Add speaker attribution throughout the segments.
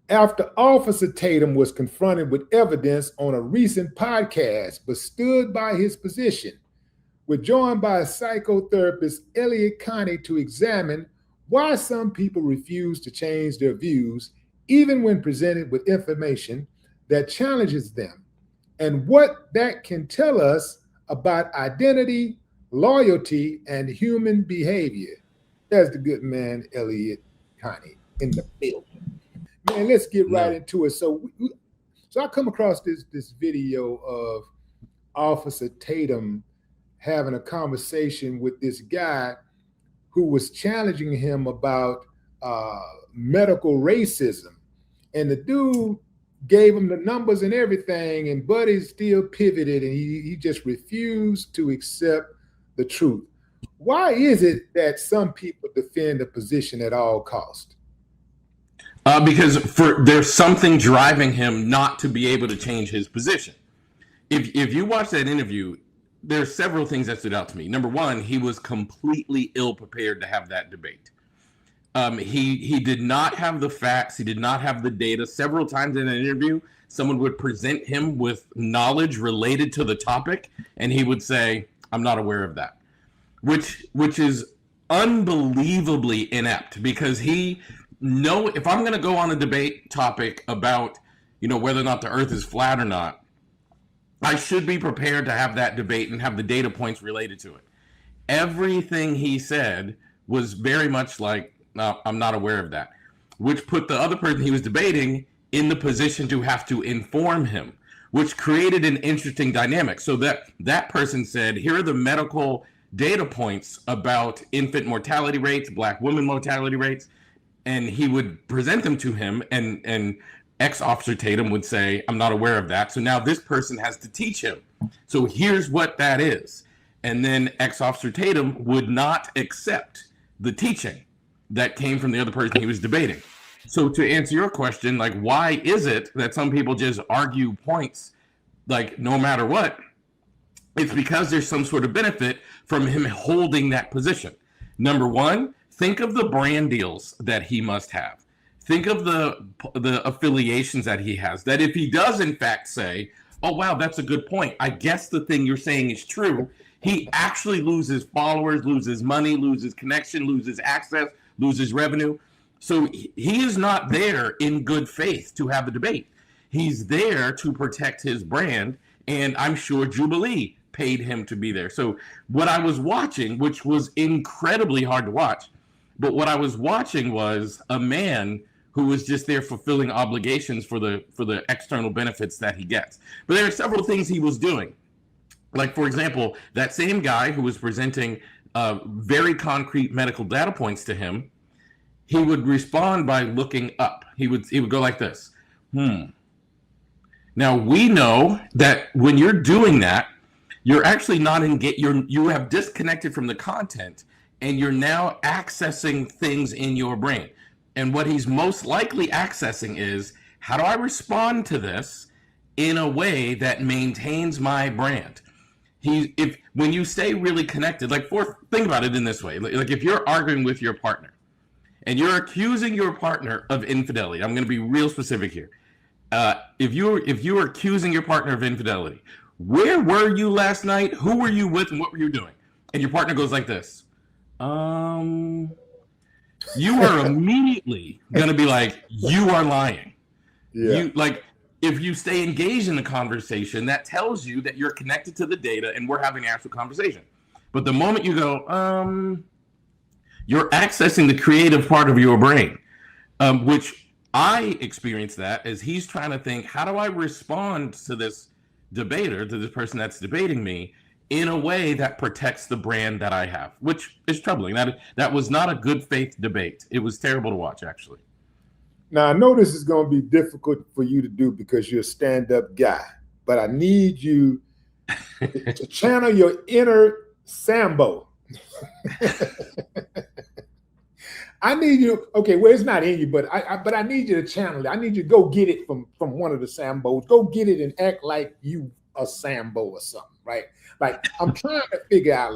Speaker 1: After Officer Tatum was confronted with evidence on a recent podcast but stood by his position, we're joined by psychotherapist Elliott Connie to examine why some people refuse to change their views even when presented with information that challenges them, and what that can tell us about identity, loyalty, and human behavior. There's the good man, Elliott Connie, in the building. Man, let's get right into it. So I come across this video of Officer Tatum having a conversation with this guy who was challenging him about medical racism. And the dude gave him the numbers and everything, and Buddy still pivoted, and he just refused to accept the truth. Why is it that some people defend a position at all costs?
Speaker 2: Because there's something driving him not to be able to change his position. If you watch that interview, there's several things that stood out to me. Number one, he was completely ill prepared to have that debate. He did not have the facts. He did not have the data. Several times in an interview, someone would present him with knowledge related to the topic, and he would say, "I'm not aware of that," which is unbelievably inept, because if I'm going to go on a debate topic about, whether or not the earth is flat or not, I should be prepared to have that debate and have the data points related to it. Everything he said was very much like, "No, I'm not aware of that," which put the other person he was debating in the position to have to inform him, which created an interesting dynamic. So that person said, "Here are the medical data points about infant mortality rates, Black women mortality rates," and he would present them to him, and ex-Officer Tatum would say, "I'm not aware of that." So now this person has to teach him. So here's what that is. And then ex-Officer Tatum would not accept the teaching that came from the other person he was debating. So to answer your question, why is it that some people just argue points, no matter what? It's because there's some sort of benefit from him holding that position. Number one, think of the brand deals that he must have. Think of the affiliations that he has, that if he does in fact say, "Oh, wow, that's a good point. I guess the thing you're saying is true," he actually loses followers, loses money, loses connection, loses access, loses revenue. So he is not there in good faith to have a debate. He's there to protect his brand, and I'm sure Jubilee paid him to be there. So what I was watching, which was incredibly hard to watch, but what I was watching was a man who was just there fulfilling obligations for the external benefits that he gets. But there are several things he was doing. For example, that same guy who was presenting very concrete medical data points to him, he would respond by looking up. He would go like this. Now we know that when you're doing that, you're actually not engaged. You have disconnected from the content, and you're now accessing things in your brain. And what he's most likely accessing is, how do I respond to this in a way that maintains my brand? When you stay really connected, think about it in this way. If you're arguing with your partner and you're accusing your partner of infidelity, I'm going to be real specific here. If you were accusing your partner of infidelity, where were you last night? Who were you with, and what were you doing? And your partner goes like this. You are immediately going to be like, "You are lying." Yeah. If you stay engaged in the conversation, that tells you that you're connected to the data and we're having an actual conversation. But the moment you go, you're accessing the creative part of your brain, which I experience that as he's trying to think, how do I respond to this debater, to this person that's debating me, in a way that protects the brand that I have, which is troubling. That was not a good faith debate. It was terrible to watch, actually.
Speaker 1: Now, I know this is going to be difficult for you to do because you're a stand-up guy, but I need you to channel your inner Sambo. I need you. Okay, well, it's not in you, but I need you to channel it. I need you to go get it from one of the Sambos. Go get it and act like you a Sambo or something, right? I'm trying to figure out,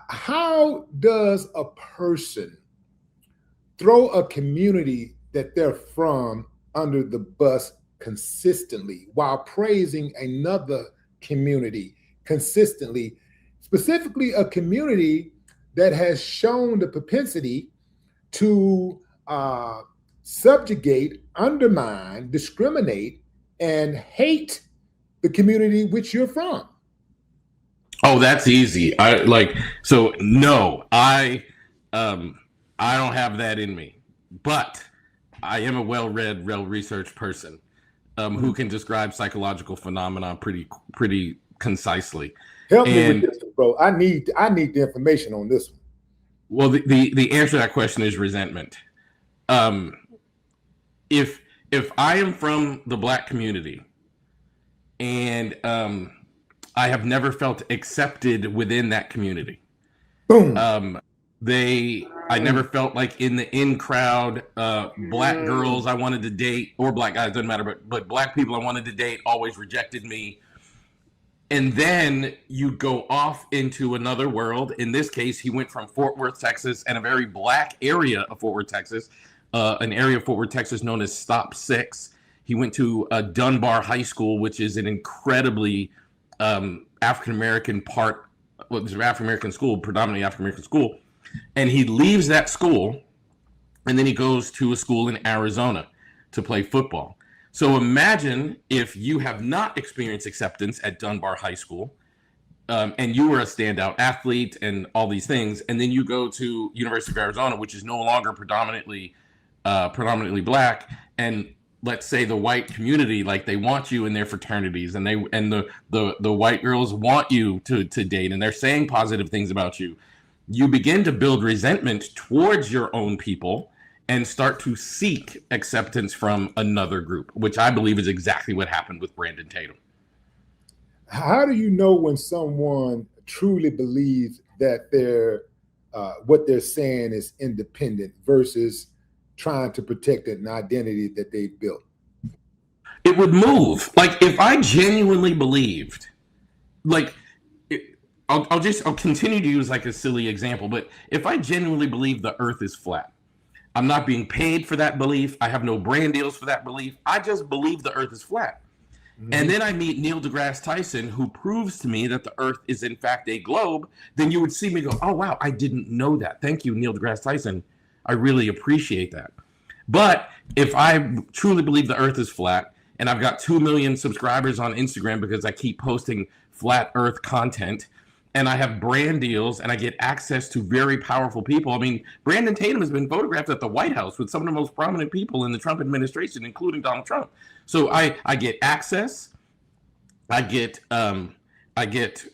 Speaker 1: how does a person throw a community that they're from under the bus consistently while praising another community consistently, specifically a community that has shown the propensity to subjugate, undermine, discriminate, and hate the community which you're from.
Speaker 2: Oh, that's easy. No, I don't have that in me, but I am a well-read, well-researched person who can describe psychological phenomena pretty concisely.
Speaker 1: Help me with this, bro. I need the information on this one.
Speaker 2: Well, the answer to that question is resentment. If I am from the Black community and I have never felt accepted within that community.
Speaker 1: Boom.
Speaker 2: I never felt like in the in crowd, Black girls I wanted to date, or Black guys, doesn't matter, but Black people I wanted to date always rejected me. And then you go off into another world. In this case, he went from Fort Worth, Texas, and a very Black area of Fort Worth, Texas, an area of Fort Worth, Texas known as Stop 6. He went to Dunbar High School, which is an incredibly African-American African-American school, predominantly African-American school. And he leaves that school, and then he goes to a school in Arizona to play football. So imagine if you have not experienced acceptance at Dunbar High School, and you were a standout athlete and all these things, and then you go to University of Arizona, which is no longer predominantly Black, and let's say the white community, like they want you in their fraternities, and the white girls want you to date, and they're saying positive things about you. You begin to build resentment towards your own people and start to seek acceptance from another group, which I believe is exactly what happened with Brandon Tatum.
Speaker 1: How do you know when someone truly believes that what they're saying is independent versus trying to protect an identity that they've built?
Speaker 2: It would move. Like if I genuinely believed, I'll continue to use like a silly example, but if I genuinely believe the earth is flat, I'm not being paid for that belief. I have no brand deals for that belief. I just believe the earth is flat. Mm-hmm. And then I meet Neil deGrasse Tyson, who proves to me that the earth is in fact a globe. Then you would see me go, oh, wow, I didn't know that. Thank you, Neil deGrasse Tyson. I really appreciate that. But if I truly believe the earth is flat, and I've got 2 million subscribers on Instagram because I keep posting flat earth content, and I have brand deals, and I get access to very powerful people. I mean, Brandon Tatum has been photographed at the White House with some of the most prominent people in the Trump administration, including Donald Trump. So I get access, I get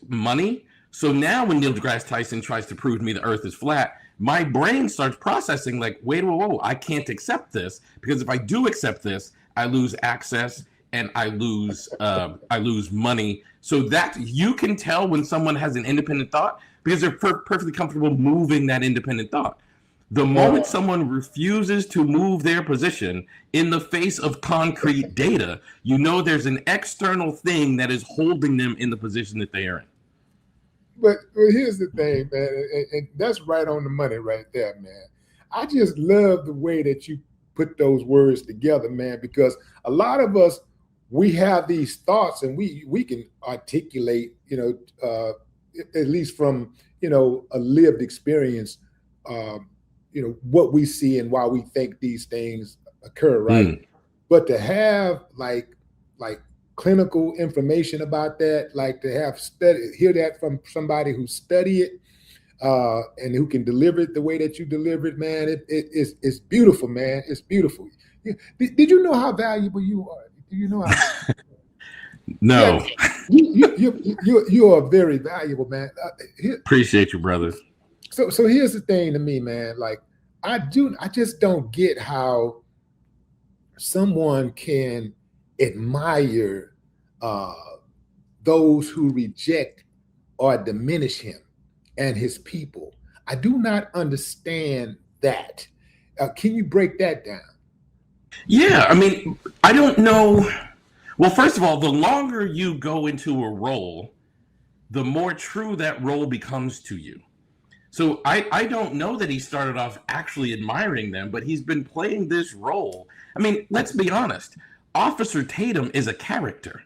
Speaker 2: money. So now when Neil deGrasse Tyson tries to prove to me the earth is flat, my brain starts processing like, wait, whoa, I can't accept this, because if I do accept this, I lose access and I lose money. So that you can tell when someone has an independent thought because they're perfectly comfortable moving that independent thought. The moment someone refuses to move their position in the face of concrete data, you know there's an external thing that is holding them in the position that they are in.
Speaker 1: But here's the thing, man, and that's right on the money right there, man. I just love the way that you put those words together, man, because a lot of us, we have these thoughts and we can articulate, at least from, a lived experience, what we see and why we think these things occur, right? But to have like clinical information about that, like to have hear that from somebody who studied it and who can deliver it the way that you deliver it, man, it's beautiful, man. It's beautiful. Did you know how valuable you are? Do you know how?
Speaker 2: No.
Speaker 1: Yeah, you are very valuable, man.
Speaker 2: Appreciate you, brother.
Speaker 1: So here's the thing to me, man. Like I just don't get how someone can admire those who reject or diminish him and his people. I do not understand that. Can you break that down?
Speaker 2: Yeah, I mean, I don't know. Well, first of all, the longer you go into a role, the more true that role becomes to you. So I don't know that he started off actually admiring them, but he's been playing this role. I mean, let's be honest. Officer Tatum is a character.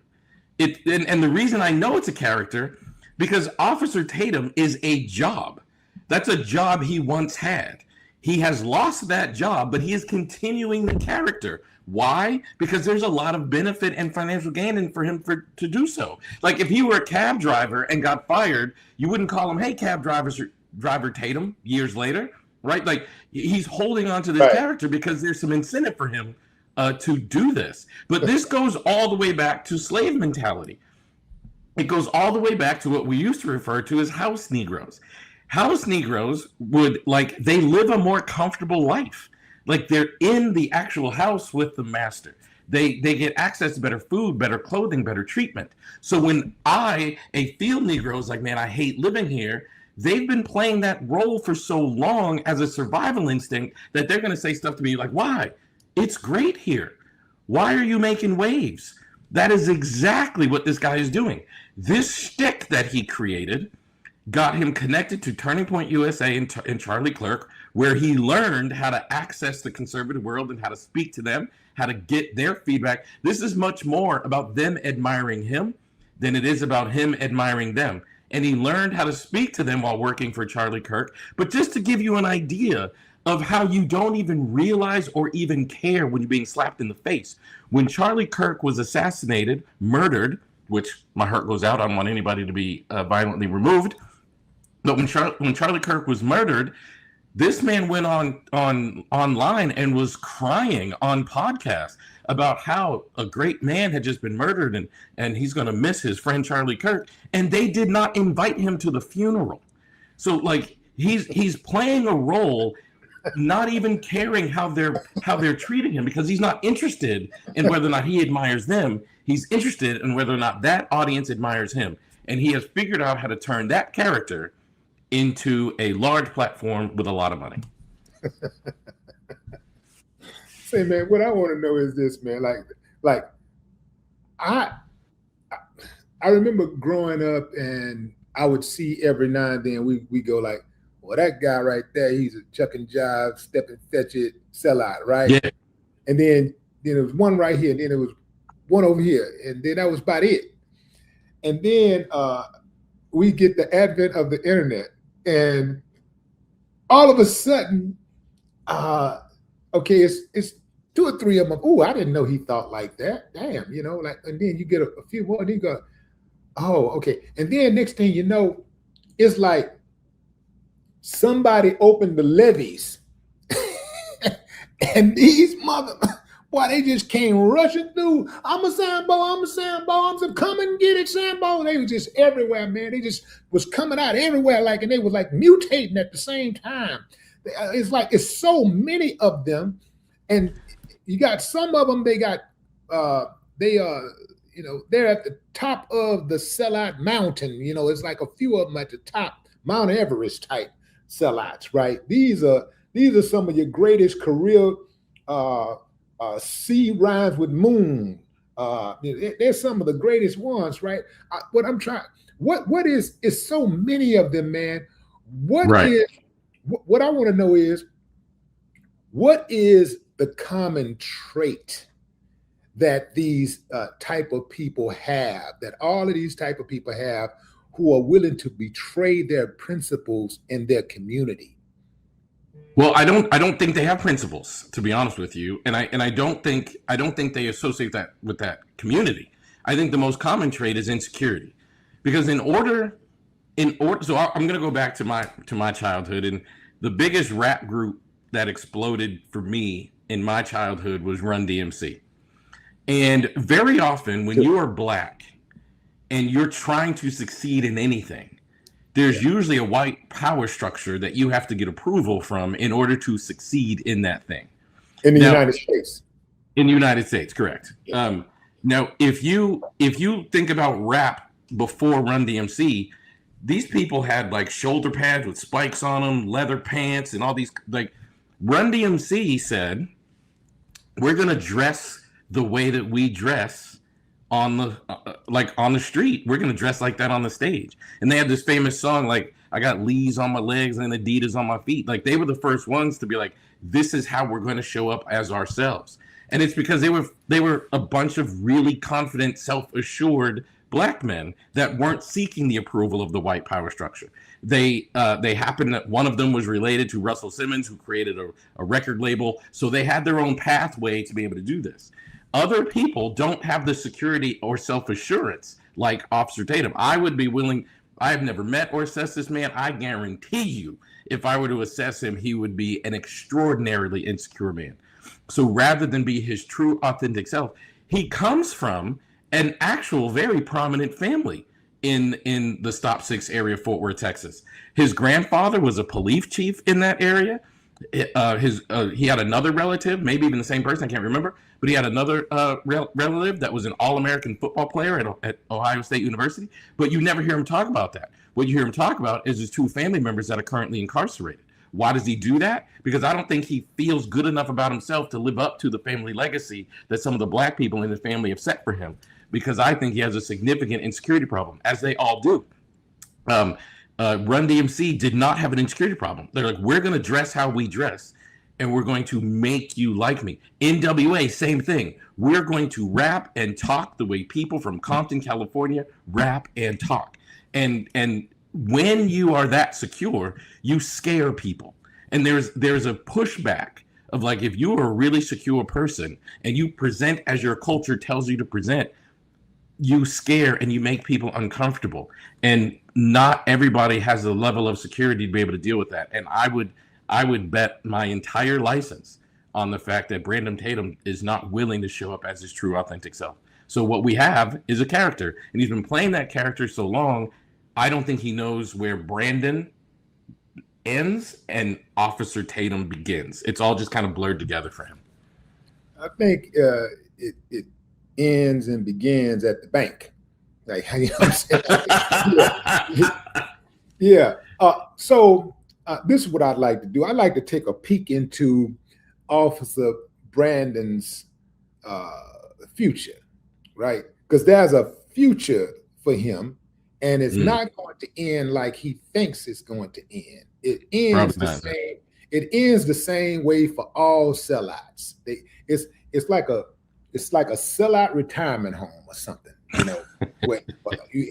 Speaker 2: And the reason I know it's a character, because Officer Tatum is a job. That's a job he once had. He has lost that job, but he is continuing the character. Why? Because there's a lot of benefit and financial gain for him to do so. Like if he were a cab driver and got fired, you wouldn't call him, "Hey, driver Tatum," years later, right? Like he's holding on to this character because there's some incentive for him to do this. But this goes all the way back to slave mentality. It goes all the way back to what we used to refer to as house Negroes. House Negroes they live a more comfortable life. Like they're in the actual house with the master. They get access to better food, better clothing, better treatment. So when a field Negro is like, "Man, I hate living here," they've been playing that role for so long as a survival instinct that they're going to say stuff to me like, "Why? It's great here. Why are you making waves?" That is exactly what this guy is doing. This shtick that he created got him connected to Turning Point USA and Charlie Clerk, where he learned how to access the conservative world and how to speak to them, how to get their feedback. This is much more about them admiring him than it is about him admiring them. And he learned how to speak to them while working for Charlie Kirk. But just to give you an idea of how you don't even realize or even care when you're being slapped in the face. When Charlie Kirk was assassinated, murdered, which my heart goes out, I don't want anybody to be violently removed. But when Charlie Kirk was murdered, this man went online and was crying on podcasts about how a great man had just been murdered and he's going to miss his friend Charlie Kirk. And they did not invite him to the funeral. So like he's playing a role, not even caring how they're treating him, because he's not interested in whether or not he admires them. He's interested in whether or not that audience admires him. And he has figured out how to turn that character into a large platform with a lot of money.
Speaker 1: Say, man, what I want to know is this, man. Like I remember growing up, and I would see every now and then we go like, "Well, that guy right there, he's a chuck and jive, step and fetch it sellout," right?
Speaker 2: Yeah.
Speaker 1: And then there was one right here, and then there was one over here, and then that was about it. And then we get the advent of the internet, and all of a sudden, okay, it's two or three of them. Oh, I didn't know he thought like that. Damn, like, and then you get a few more, and you go, "Oh, okay." And then next thing you know, it's like somebody opened the levees, and these boy, they just came rushing through. "I'm a Sambo, come and get it, Sambo." They were just everywhere, man. They just was coming out everywhere, and they were like mutating at the same time. It's like it's so many of them, and you got some of them. They got they're at the top of the sellout mountain. It's like a few of them at the top, Mount Everest type sellouts, right? These are some of your greatest career. C rhymes with moon. They're some of the greatest ones, right? What is so many of them, man? What I want to know is, what is the common trait that these type of people have, that all of these type of people have, who are willing to betray their principles in their community?
Speaker 2: Well, I don't think they have principles, to be honest with you, and I don't think they associate that with that community. I think the most common trait is insecurity, because in order, so I'm going to go back to my childhood, and the biggest rap group that exploded for me in my childhood was Run DMC. And very often when you are Black and you're trying to succeed in anything, there's usually a white power structure that you have to get approval from in order to succeed in that thing.
Speaker 1: In the United States.
Speaker 2: In the United States, correct.
Speaker 1: Yeah.
Speaker 2: Now, if you think about rap before Run DMC, these people had like shoulder pads with spikes on them, leather pants, and all these, like, Run DMC said, "We're going to dress the way that we dress on the on the street. We're going to dress like that on the stage." And they had this famous song, like, I got Lee's on my legs and Adidas on my feet. Like, they were the first ones to be like, this is how we're going to show up as ourselves. And it's because they were a bunch of really confident, self-assured black men that weren't seeking the approval of the white power structure. They happened that one of them was related to Russell Simmons, who created a record label. So they had their own pathway to be able to do this. Other people don't have the security or self-assurance like Officer Tatum. I would be willing. I've never met or assessed this man. I guarantee you, if I were to assess him, he would be an extraordinarily insecure man. So rather than be his true, authentic self, he comes from an actual very prominent family in the Stop Six area, Fort Worth, Texas. His grandfather was a police chief in that area. He had another relative, maybe even the same person, I can't remember, but he had another relative that was an All-American football player at Ohio State University. But you never hear him talk about that. What you hear him talk about is his two family members that are currently incarcerated. Why does he do that? Because I don't think he feels good enough about himself to live up to the family legacy that some of the black people in his family have set for him. Because I think he has a significant insecurity problem, as they all do. Run DMC did not have an insecurity problem. They're like, we're going to dress how we dress, and we're going to make you like me. NWA, same thing. We're going to rap and talk the way people from Compton, California, rap and talk. And when you are that secure, you scare people. And there's a pushback of like, if you are a really secure person and you present as your culture tells you to present, you scare and you make people uncomfortable. And not everybody has the level of security to be able to deal with that. And I would bet my entire license on the fact that Brandon Tatum is not willing to show up as his true, authentic self. So what we have is a character, and he's been playing that character so long, I don't think he knows where Brandon ends and Officer Tatum begins. It's all just kind of blurred together for him.
Speaker 1: I think it ends and begins at the bank. Like, you know what I'm saying? Yeah. So this is what I'd like to do. I'd like to take a peek into Officer Brandon's future, right? Because there's a future for him, and it's not going to end like he thinks it's going to end. It ends the same. It ends the same way for all sellouts. It's like a sellout retirement home or something. You know, where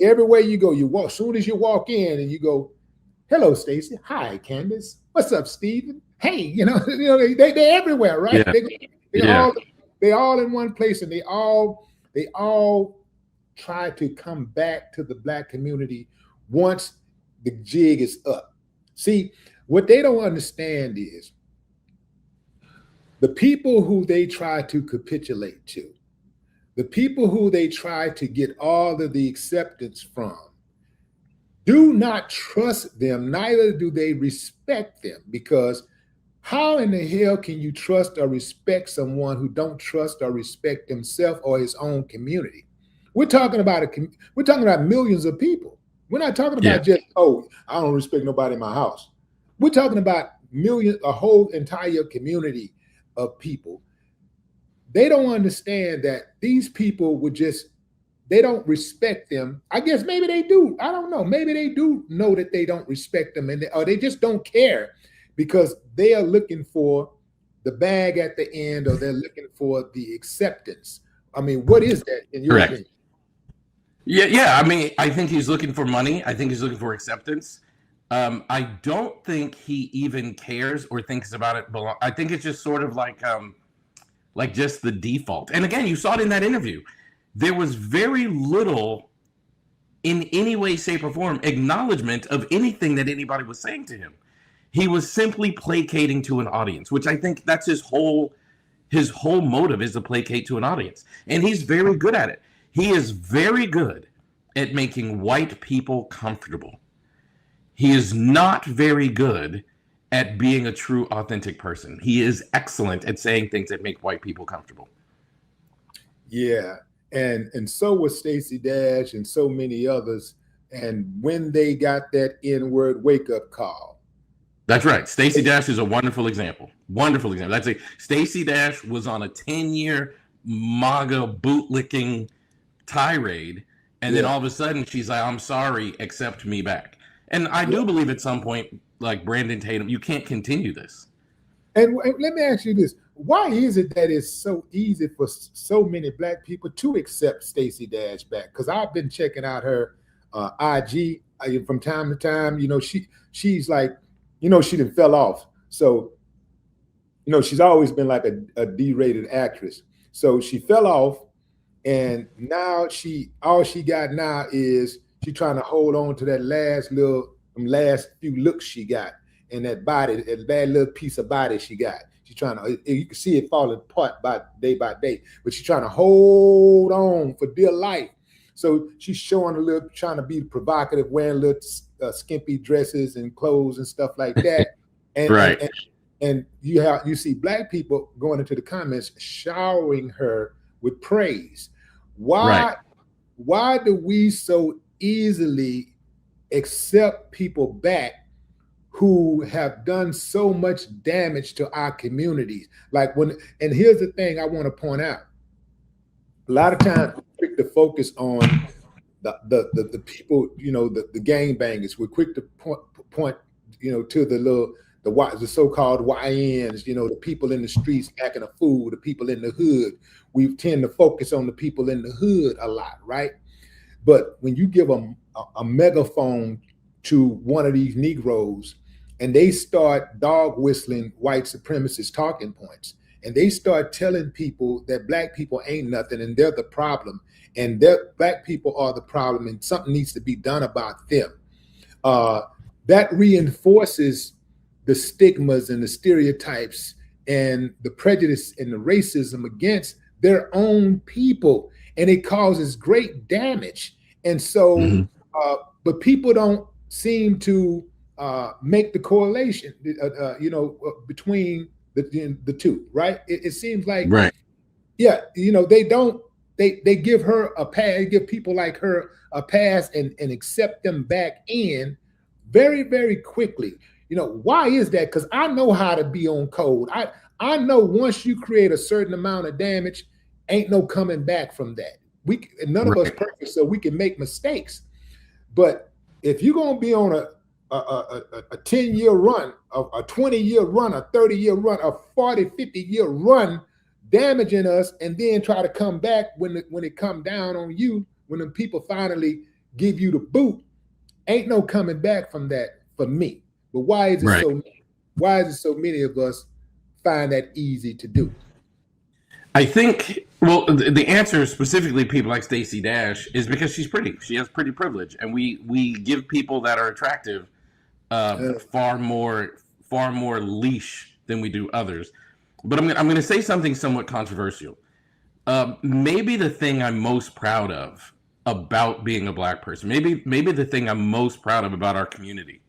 Speaker 1: everywhere you go, you walk. As soon as you walk in, and you go, "Hello, Stacy. Hi, Candace. What's up, Steven? Hey, you know, they're everywhere, right?
Speaker 2: Yeah.
Speaker 1: They all in one place, and they all try to come back to the black community once the jig is up. See, what they don't understand is the people who they try to capitulate to, the people who they try to get all of the acceptance from, do not trust them, neither do they respect them, because how in the hell can you trust or respect someone who don't trust or respect himself or his own community? We're talking about millions of people. We're not talking about just, oh, I don't respect nobody in my house. We're talking about millions, a whole entire community of people. They don't understand that these people they don't respect them. I guess maybe they do. I don't know. Maybe they do know that they don't respect them, or they just don't care because they are looking for the bag at the end, or they're looking for the acceptance. I mean, what is that in your opinion?
Speaker 2: Yeah. I mean, I think he's looking for money. I think he's looking for acceptance. I don't think he even cares or thinks about it. I think it's just sort of like just the default. And again, you saw it in that interview. There was very little in any way, shape, or form acknowledgement of anything that anybody was saying to him. He was simply placating to an audience, which I think that's his whole motive, is to placate to an audience. And he's very good at it. He is very good at making white people comfortable. He is not very good at being a true, authentic person. He is excellent at saying things that make white people comfortable.
Speaker 1: Yeah, and so was Stacey Dash and so many others. And when they got that N-word wake-up call.
Speaker 2: That's right. Stacey Dash is a wonderful example. Wonderful example. That's Stacey Dash was on a 10-year MAGA bootlicking tirade, and then all of a sudden she's like, "I'm sorry, accept me back." And I do believe at some point, like Brandon Tatum, you can't continue this.
Speaker 1: And let me ask you this. Why is it that it's so easy for so many Black people to accept Stacey Dash back? Because I've been checking out her IG from time to time. You know, she's like, you know, she done fell off. So, you know, she's always been like a D-rated actress. So she fell off, and now all she got now is she trying to hold on to that last few looks she got, and that body, that bad little piece of body she got. She's trying to, you can see it falling apart by day, but she's trying to hold on for dear life. So she's showing a little, trying to be provocative, wearing little skimpy dresses and clothes and stuff like that. And,
Speaker 2: right.
Speaker 1: And you see Black people going into the comments showering her with praise. Why do we so easily accept people back who have done so much damage to our communities? And here's the thing I want to point out. A lot of times we're quick to focus on the people, you know, the gangbangers. We're quick to point, you know, to the so-called YNs, you know, the people in the streets acting a fool, the people in the hood. We tend to focus on the people in the hood a lot, right? But when you give a megaphone to one of these Negroes and they start dog whistling white supremacist talking points, and they start telling people that Black people ain't nothing and they're the problem, and that Black people are the problem and something needs to be done about them, that reinforces the stigmas and the stereotypes and the prejudice and the racism against their own people, and it causes great damage. And so, but people don't seem to make the correlation, you know, between the two, right? It seems like,
Speaker 2: right.
Speaker 1: Yeah, you know, they don't. They give her a pass, give people like her a pass, and accept them back in very, very quickly. You know, why is that? Because I know how to be on code. I know once you create a certain amount of damage, ain't no coming back from that. None of us perfect, so we can make mistakes. But if you're gonna be on a 10-year run, a 20-year run, a 30-year run, a 40, 50-year run, damaging us, and then try to come back when it come down on you, when the people finally give you the boot, ain't no coming back from that for me. But why is it so many of us find that easy to do?
Speaker 2: I think, well, the answer specifically people like Stacey Dash is because she's pretty. She has pretty privilege, and we give people that are attractive far more leash than we do others. But I'm going to say something somewhat controversial. Maybe the thing I'm most proud of about being a Black person, maybe the thing I'm most proud of about our community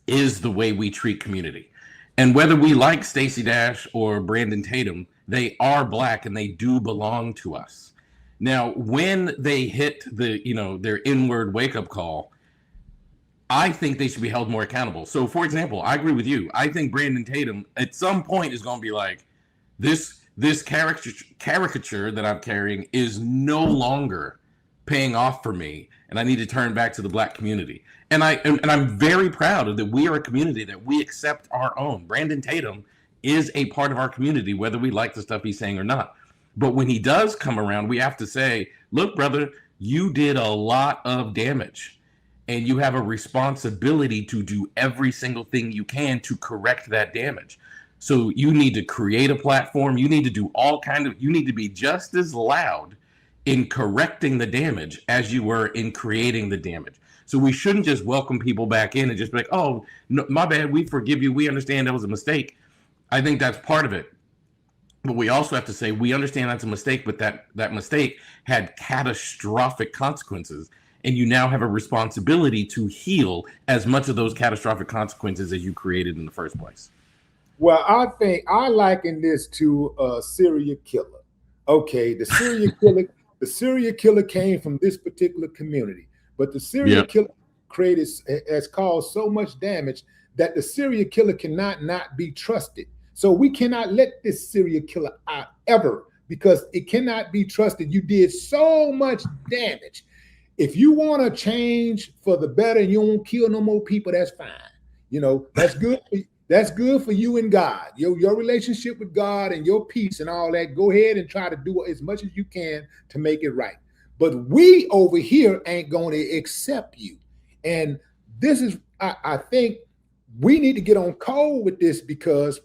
Speaker 2: is the way we treat community. And whether we like Stacey Dash or Brandon Tatum, they are Black and they do belong to us. Now, when they hit their inward wake-up call, I think they should be held more accountable. So, for example, I agree with you. I think Brandon Tatum at some point is going to be like, this caricature that I'm carrying is no longer paying off for me, and I need to turn back to the Black community. And I'm very proud of that we are a community that we accept our own. Brandon Tatum is a part of our community, whether we like the stuff he's saying or not. But when he does come around, we have to say, look, brother, you did a lot of damage, and you have a responsibility to do every single thing you can to correct that damage. So you need to create a platform. You need to do you need to be just as loud in correcting the damage as you were in creating the damage. So we shouldn't just welcome people back in and just be like, oh, no, my bad, we forgive you. We understand that was a mistake. I think that's part of it. But we also have to say, we understand that's a mistake, but that mistake had catastrophic consequences. And you now have a responsibility to heal as much of those catastrophic consequences as you created in the first place.
Speaker 1: Well, I think I liken this to a serial killer. Okay, the serial killer came from this particular community, but the serial killer has caused so much damage that the serial killer cannot not be trusted. So we cannot let this serial killer out ever, because it cannot be trusted. You did so much damage. if you want to change for the better and you won't kill no more people, that's fine. You know, that's good. That's good for you and God. Your relationship with God and your peace and all that. Go ahead and try to do as much as you can to make it right. But we over here ain't going to accept you. And this is, I think we need to get on code with this, because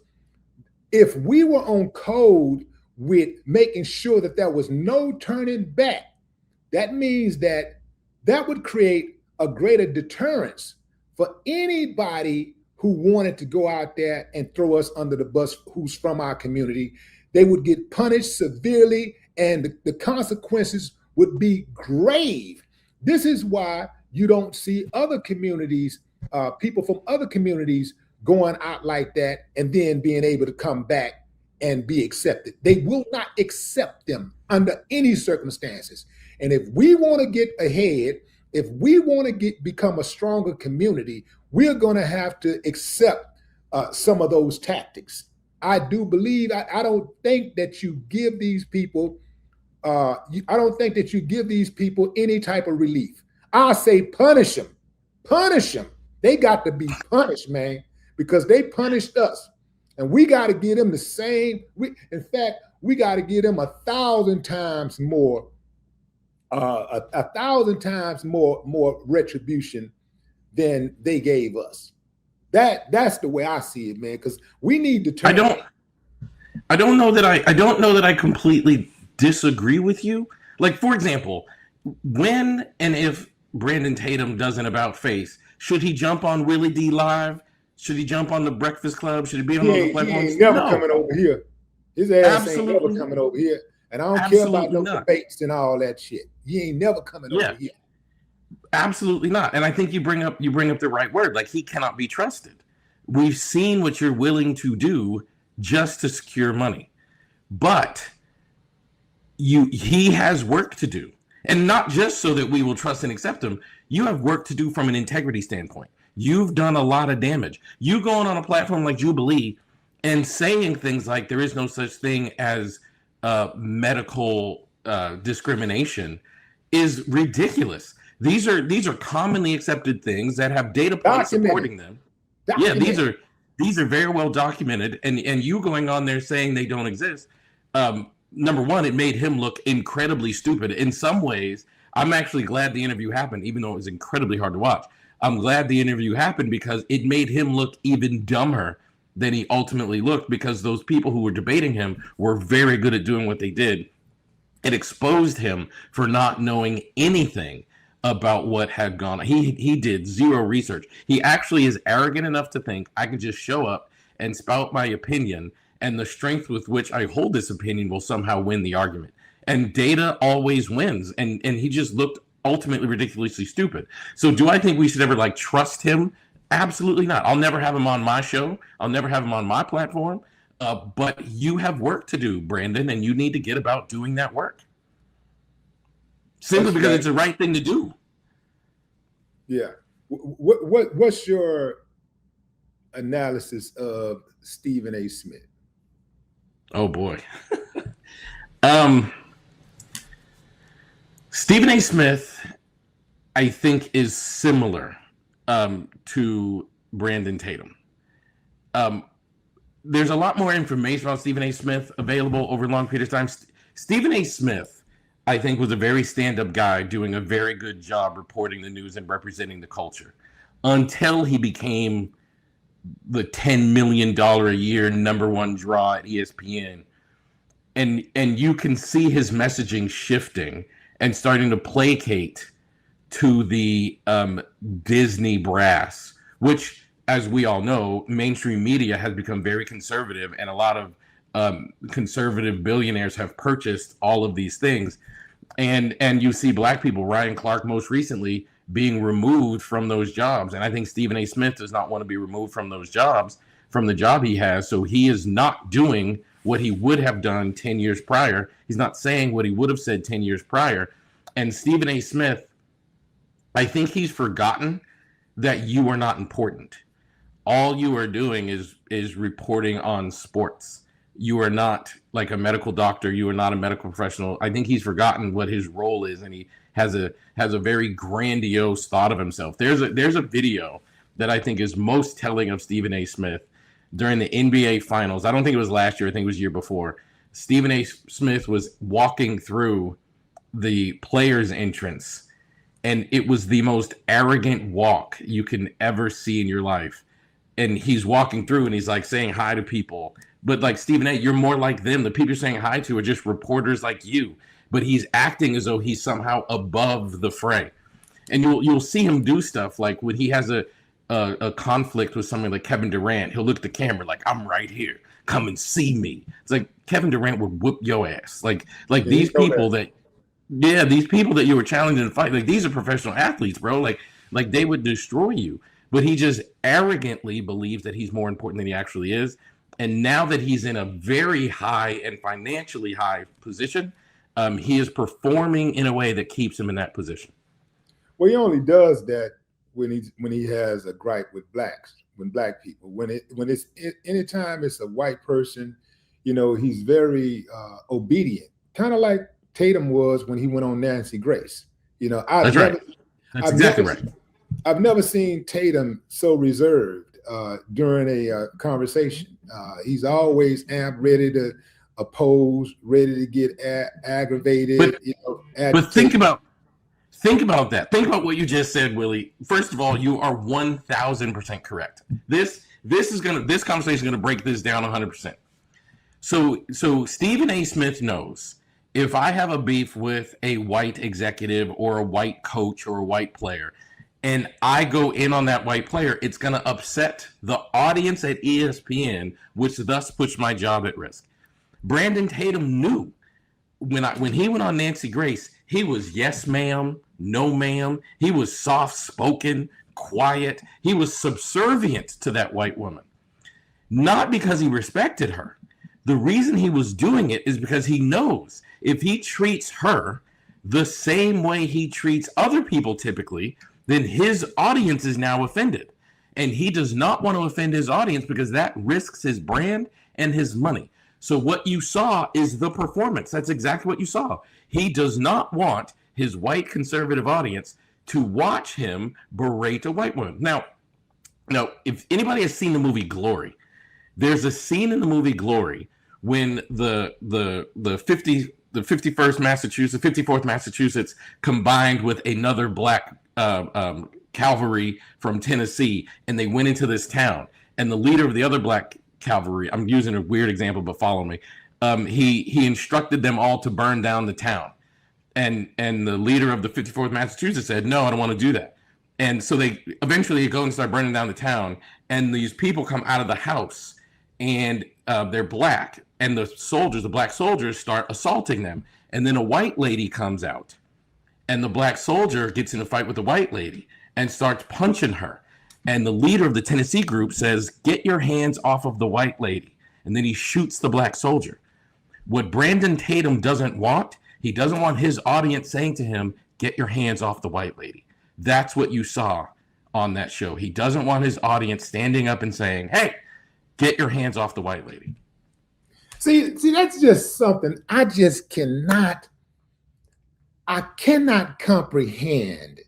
Speaker 1: if we were on code with making sure that there was no turning back, that means that would create a greater deterrence for anybody who wanted to go out there and throw us under the bus, who's from our community. They would get punished severely, and the consequences would be grave. This is why you don't see other communities, people from other communities going out like that and then being able to come back and be accepted. They will not accept them under any circumstances. And if we want to get ahead, if we want to become a stronger community, we're going to have to accept some of those tactics. I do believe, I don't think that you give these people, I don't think that you give these people any type of relief. I say punish them. Punish them. They got to be punished, man, because they punished us. And we got to give them the same. In fact, we got to give them 1,000 times more, 1,000 times more retribution than they gave us. That's the way I see it, man. Because we need to turn.
Speaker 2: I don't know that I completely disagree with you. Like, for example, when and if Brandon Tatum does an about face, should he jump on Willie D Live? Should he jump on the Breakfast Club? Should he be on those platforms?
Speaker 1: He ain't never coming over here. His ass ain't never coming over here. And I don't care about no debates and all that shit. He ain't never coming over here.
Speaker 2: Absolutely not. And I think you bring up the right word. Like, he cannot be trusted. We've seen what you're willing to do just to secure money. But he has work to do. And not just so that we will trust and accept him. You have work to do from an integrity standpoint. You've done a lot of damage. You going on a platform like Jubilee and saying things like there is no such thing as medical discrimination is ridiculous. These are commonly accepted things that have data points supporting them. Yeah, these are very well documented. And you going on there saying they don't exist. Number one, it made him look incredibly stupid. In some ways, I'm actually glad the interview happened, even though it was incredibly hard to watch. I'm glad the interview happened because it made him look even dumber than he ultimately looked, because those people who were debating him were very good at doing what they did. It exposed him for not knowing anything about what had gone on. He did zero research. He actually is arrogant enough to think I could just show up and spout my opinion, and the strength with which I hold this opinion will somehow win the argument. And data always wins. And he just looked ultimately ridiculously stupid. So do I think we should ever trust him? Absolutely not. I'll never have him on my show. I'll never have him on my platform. But you have work to do, Brandon, and you need to get about doing that work. Simply because it's the right thing to do.
Speaker 1: Yeah. What's your analysis of Stephen A. Smith?
Speaker 2: Oh boy. Stephen A. Smith, I think, is similar to Brandon Tatum. There's a lot more information about Stephen A. Smith available over a long period of time. Stephen A. Smith, I think, was a very stand-up guy doing a very good job reporting the news and representing the culture until he became the $10 million a year number one draw at ESPN. And you can see his messaging shifting and starting to placate to the Disney brass, which, as we all know, mainstream media has become very conservative, and a lot of conservative billionaires have purchased all of these things. And you see black people, Ryan Clark most recently, being removed from those jobs. And I think Stephen A. Smith does not want to be removed from those jobs, from the job he has. So he is not doing what he would have done 10 years prior. He's not saying what he would have said 10 years prior. And Stephen A. Smith, I think he's forgotten that you are not important. All you are doing is reporting on sports. You are not like a medical doctor. You are not a medical professional. I think he's forgotten what his role is, and he has a very grandiose thought of himself. There's a video that I think is most telling of Stephen A. Smith during the NBA Finals. I don't think it was last year. I think it was the year before. Stephen A. Smith was walking through the players' entrance, and it was the most arrogant walk you can ever see in your life. And he's walking through, and he's like saying hi to people. But like, Stephen A., you're more like them. The people you're saying hi to are just reporters like you. But he's acting as though he's somehow above the fray. And you'll see him do stuff like when he has a conflict with somebody like Kevin Durant, he'll look at the camera like, I'm right here. Come and see me. It's like Kevin Durant would whoop your ass. Like these people these people that you were challenging to fight, like these are professional athletes, bro. Like they would destroy you. But he just arrogantly believes that he's more important than he actually is. And now that he's in a very high and financially high position, he is performing in a way that keeps him in that position.
Speaker 1: Well, he only does that when he has a gripe with black people. When it's anytime it's a white person, he's very obedient, kind of like Tatum was when he went on Nancy Grace.
Speaker 2: That's right. That's exactly right.
Speaker 1: I've never seen Tatum so reserved during a conversation. He's always amped, ready to oppose, ready to get aggravated.
Speaker 2: But think about that. Think about what you just said, Willie. First of all, you are 1,000% correct. This conversation is gonna break this down 100%. So Stephen A. Smith knows if I have a beef with a white executive or a white coach or a white player, and I go in on that white player, it's going to upset the audience at ESPN, which thus puts my job at risk. Brandon Tatum knew when he went on Nancy Grace, he was yes, ma'am, no, ma'am. He was soft-spoken, quiet. He was subservient to that white woman, not because he respected her. The reason he was doing it is because he knows if he treats her the same way he treats other people typically, then his audience is now offended. And he does not want to offend his audience because that risks his brand and his money. So what you saw is the performance. That's exactly what you saw. He does not want his white conservative audience to watch him berate a white woman. Now, if anybody has seen the movie Glory, there's a scene in the movie Glory when the 54th Massachusetts combined with another black cavalry from Tennessee, and they went into this town. And the leader of the other black cavalry, I'm using a weird example, but follow me. He instructed them all to burn down the town. And the leader of the 54th Massachusetts said, no, I don't want to do that. And so they eventually go and start burning down the town. And these people come out of the house, and they're black. And the black soldiers start assaulting them. And then a white lady comes out. And the black soldier gets in a fight with the white lady and starts punching her. And the leader of the Tennessee group says, get your hands off of the white lady. And then he shoots the black soldier. What Brandon Tatum doesn't want, he doesn't want his audience saying to him, get your hands off the white lady. That's what you saw on that show. He doesn't want his audience standing up and saying, hey, get your hands off the white lady.
Speaker 1: See, that's just something I cannot comprehend,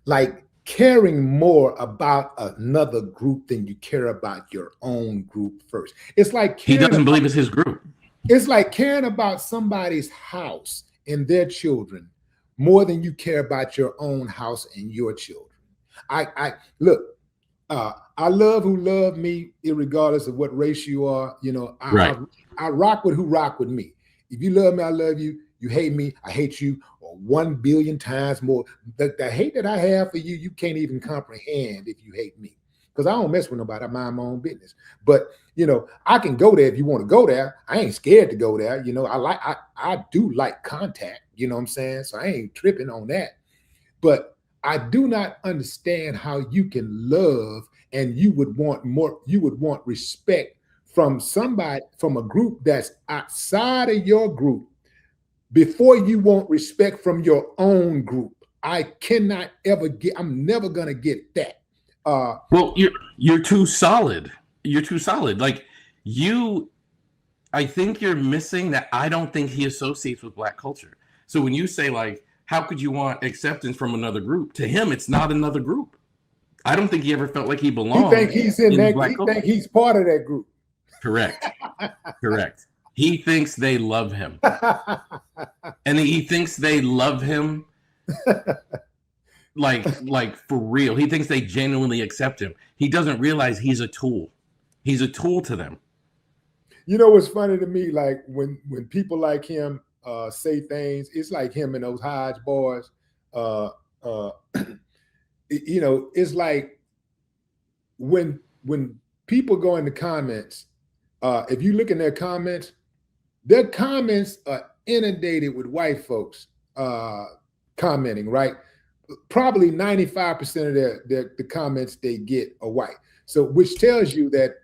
Speaker 1: like caring more about another group than you care about your own group first. It's like
Speaker 2: he doesn't believe it's his group.
Speaker 1: It's like caring about somebody's house and their children more than you care about your own house and your children. I love who love me, irregardless of what race you are. I rock with who rock with me. If you love me, I love you. You hate me, I hate you, or 1 billion times more. The hate that I have for you, you can't even comprehend if you hate me. Because I don't mess with nobody. I mind my own business. But I can go there if you want to go there. I ain't scared to go there. I do like contact. You know what I'm saying? So I ain't tripping on that. But I do not understand how you can love and you would want more. You would want respect from somebody, from a group that's outside of your group, before you want respect from your own group. I cannot ever get. I'm never gonna get that.
Speaker 2: Well, you're too solid. You're too solid. Like you I think you're missing that. I don't think he associates with black culture. So when you say like, how could you want acceptance from another group? To him, it's not another group. I don't think he ever felt like he
Speaker 1: He think
Speaker 2: belonged
Speaker 1: he's in
Speaker 2: in
Speaker 1: that.
Speaker 2: black
Speaker 1: He
Speaker 2: culture.
Speaker 1: think he's part of that group.
Speaker 2: Correct. Correct. He thinks they love him. And he thinks they love him like for real. He thinks they genuinely accept him. He doesn't realize he's a tool. He's a tool to them.
Speaker 1: You know what's funny to me? Like when people like him say things, it's like him and those Hodge boys. You know, it's like when people go in the comments, if you look in their comments are inundated with white folks commenting, right? Probably 95% of the comments they get are white. So which tells you that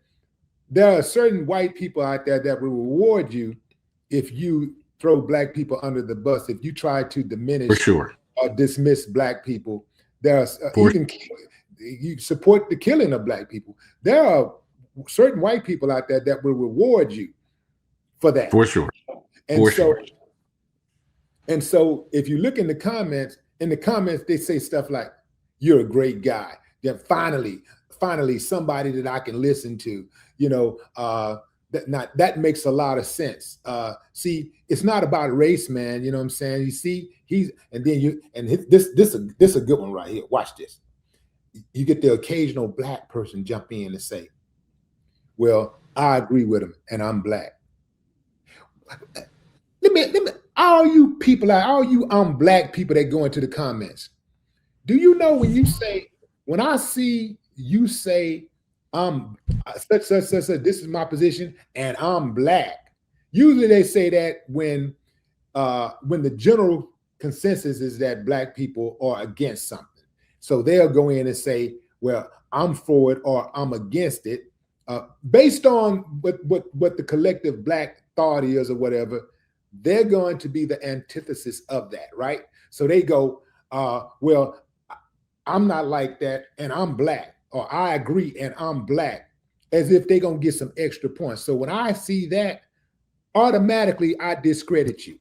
Speaker 1: there are certain white people out there that will reward you if you throw black people under the bus, if you try to diminish
Speaker 2: For sure.
Speaker 1: or dismiss black people. There's
Speaker 2: For
Speaker 1: even you support the killing of black people. There are certain white people out there that will reward you for that.
Speaker 2: For sure.
Speaker 1: And
Speaker 2: For
Speaker 1: so,
Speaker 2: sure.
Speaker 1: and so if you look in the comments they say stuff like, "You're a great guy." Then finally somebody that I can listen to. You know, that makes a lot of sense. See, it's not about race, man. You know what I'm saying? You see, this a good one right here. Watch this. You get the occasional black person jump in and say, "Well, I agree with him, and I'm black." Let me. All you people, all you black people that go into the comments, do you know when I see you say such, this is my position and I'm black? Usually they say that when the general consensus is that black people are against something. So they'll go in and say, well, I'm for it or I'm against it, based on what the collective black thought is or whatever. They're going to be the antithesis of that, right? So they go, well, I'm not like that and I'm black, or I agree and I'm black, as if they're going to get some extra points. So when I see that, automatically I discredit you.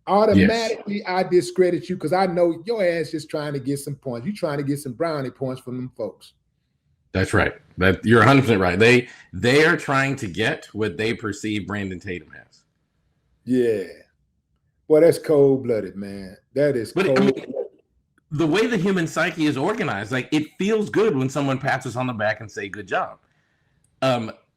Speaker 1: Automatically, yes. I discredit you because I know your ass just trying to get some points. You're trying to get some brownie points from them folks.
Speaker 2: That's right. You're 100% right. They are trying to get what they perceive Brandon Tatum has.
Speaker 1: Yeah. Well, that's cold-blooded, man. That is cold-blooded. I mean,
Speaker 2: the way the human psyche is organized, like, it feels good when someone pats us on the back and say, good job.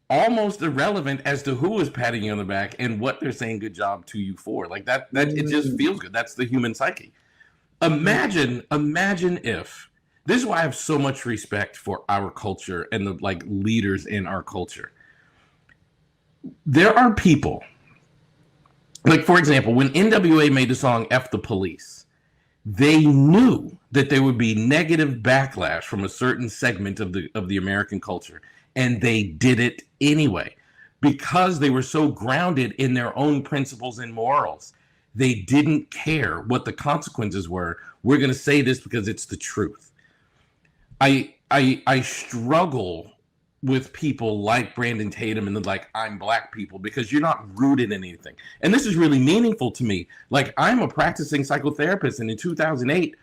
Speaker 2: Almost irrelevant as to who is patting you on the back and what they're saying good job to you for. Like that it just feels good. That's the human psyche. Imagine if, this is why I have so much respect for our culture and the like leaders in our culture. There are people, like, for example, when NWA made the song F the Police, they knew that there would be negative backlash from a certain segment of the American culture, and they did it anyway because they were so grounded in their own principles and morals. They didn't care what the consequences were. We're going to say this because it's the truth. I struggle with people like Brandon Tatum and like I'm black people because you're not rooted in anything. And this is really meaningful to me. Like, I'm a practicing psychotherapist, and in 2008,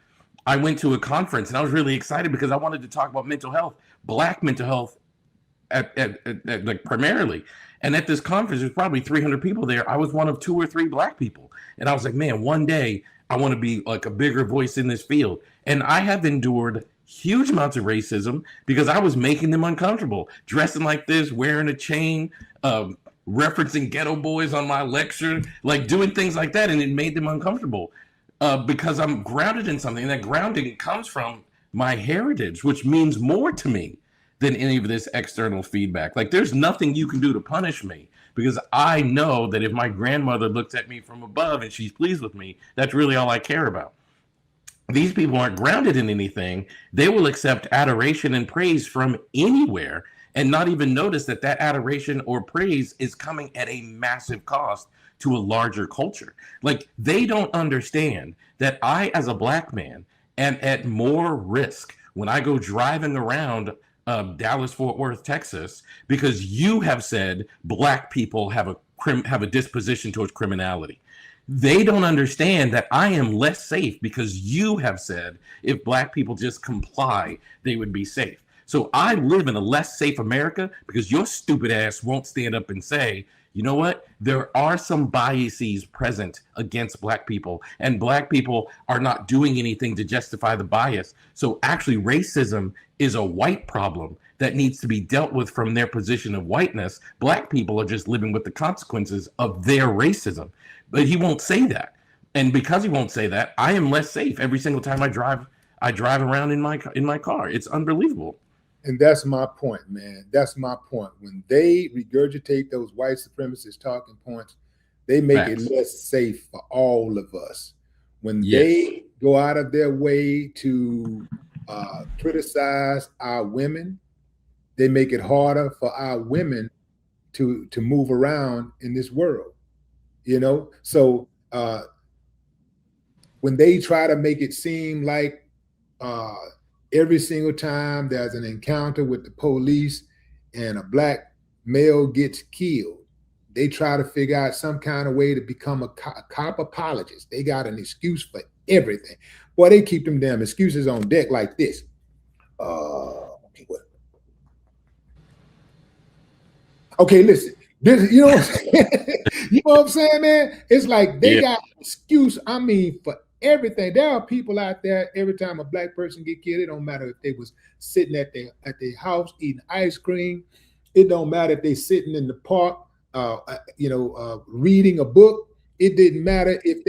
Speaker 2: I went to a conference and I was really excited because I wanted to talk about mental health, black mental health at like primarily. And at this conference, there's probably 300 people there. I was one of 2 or 3 black people. And I was like, man, one day I want to be like a bigger voice in this field. And I have endured huge amounts of racism because I was making them uncomfortable, dressing like this, wearing a chain, referencing ghetto boys on my lecture, like doing things like that. And it made them uncomfortable because I'm grounded in something. And that grounding comes from my heritage, which means more to me than any of this external feedback. Like, there's nothing you can do to punish me because I know that if my grandmother looks at me from above and she's pleased with me, that's really all I care about. These people aren't grounded in anything. They will accept adoration and praise from anywhere and not even notice that that adoration or praise is coming at a massive cost to a larger culture. Like, they don't understand that I, as a black man, am at more risk when I go driving around Dallas, Fort Worth, Texas, because you have said black people have a disposition towards criminality. They don't understand that I am less safe because you have said if black people just comply, they would be safe. So I live in a less safe America because your stupid ass won't stand up and say, you know what? There are some biases present against black people, and black people are not doing anything to justify the bias. So actually, racism is a white problem that needs to be dealt with from their position of whiteness. Black people are just living with the consequences of their racism. But he won't say that. And because he won't say that, I am less safe every single time I drive around in my car. It's unbelievable.
Speaker 1: And that's my point, man. That's my point. When they regurgitate those white supremacist talking points, they make it less safe for all of us. When they go out of their way to criticize our women, they make it harder for our women to move around in this world. You know, so when they try to make it seem like every single time there's an encounter with the police and a black male gets killed, they try to figure out some kind of way to become a cop apologist. They got an excuse for everything. Boy, they keep them damn excuses on deck like this. Okay, listen. This, you know what I'm saying? You know what I'm saying, man? It's like they got an excuse, I mean, for everything. There are people out there, every time a black person get killed, it don't matter if they was sitting at their house eating ice cream. It don't matter if they sitting in the park, reading a book. It didn't matter if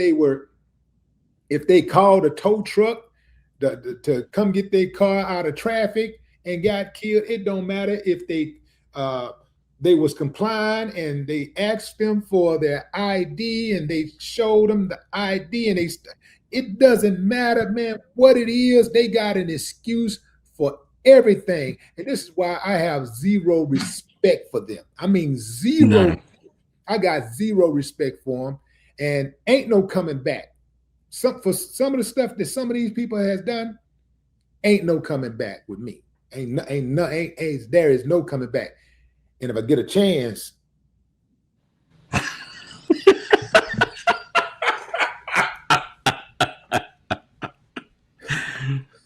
Speaker 1: they called a tow truck to come get their car out of traffic and got killed. It don't matter if they was complying and they asked them for their ID and they showed them the ID and it doesn't matter, man, what it is. They got an excuse for everything. And this is why I have zero respect for them. I mean, zero. No. I got zero respect for them and ain't no coming back. For some of the stuff that some of these people has done, ain't no coming back with me. There is no coming back. And if I get a chance,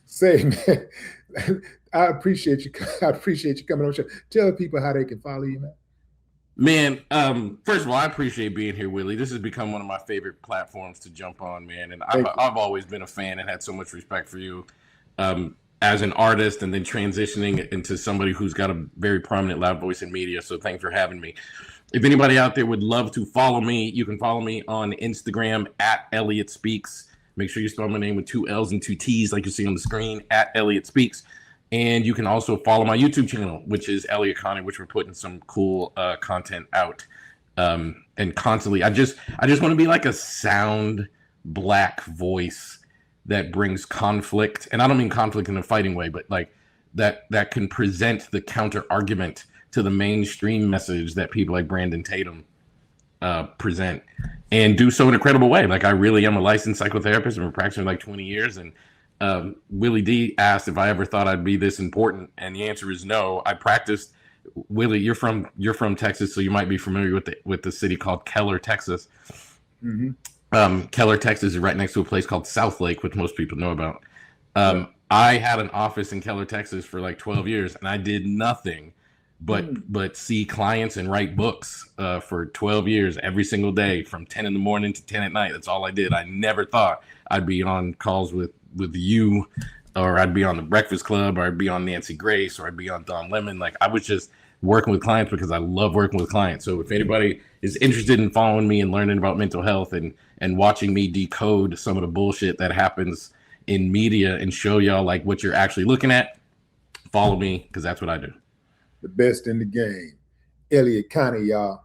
Speaker 1: say, man, I appreciate you. I appreciate you coming on the show. Tell people how they can follow you, man.
Speaker 2: Man, first of all, I appreciate being here, Willie. This has become one of my favorite platforms to jump on, man. And I've always been a fan and had so much respect for you. As an artist and then transitioning into somebody who's got a very prominent loud voice in media. So thanks for having me. If anybody out there would love to follow me, you can follow me on Instagram at Elliott Speaks. Make sure you spell my name with 2 L's and 2 T's like you see on the screen, at Elliott Speaks. And you can also follow my YouTube channel, which is Elliott Connie, which we're putting some cool content out. And constantly, I just want to be like a sound black voice that brings conflict, and I don't mean conflict in a fighting way, but like that can present the counter argument to the mainstream message that people like Brandon Tatum present, and do so in a credible way. Like I really am a licensed psychotherapist. I've been practicing like 20 years, and Willie D asked if I ever thought I'd be this important, and the answer is no. I practiced. Willie, you're from Texas, so you might be familiar with the city called Keller, Texas. Mm-hmm. Keller, Texas is right next to a place called South Lake, which most people know about. I had an office in Keller, Texas for like 12 years, and I did nothing but see clients and write books for 12 years every single day from 10 in the morning to 10 at night. That's all I did. I never thought I'd be on calls with you, or I'd be on the Breakfast Club, or I'd be on Nancy Grace, or I'd be on Don Lemon. Like I was just working with clients because I love working with clients. So if anybody is interested in following me and learning about mental health and watching me decode some of the bullshit that happens in media and show y'all like what you're actually looking at, follow me, because that's what I do.
Speaker 1: The best in the game. Elliott Connie, y'all.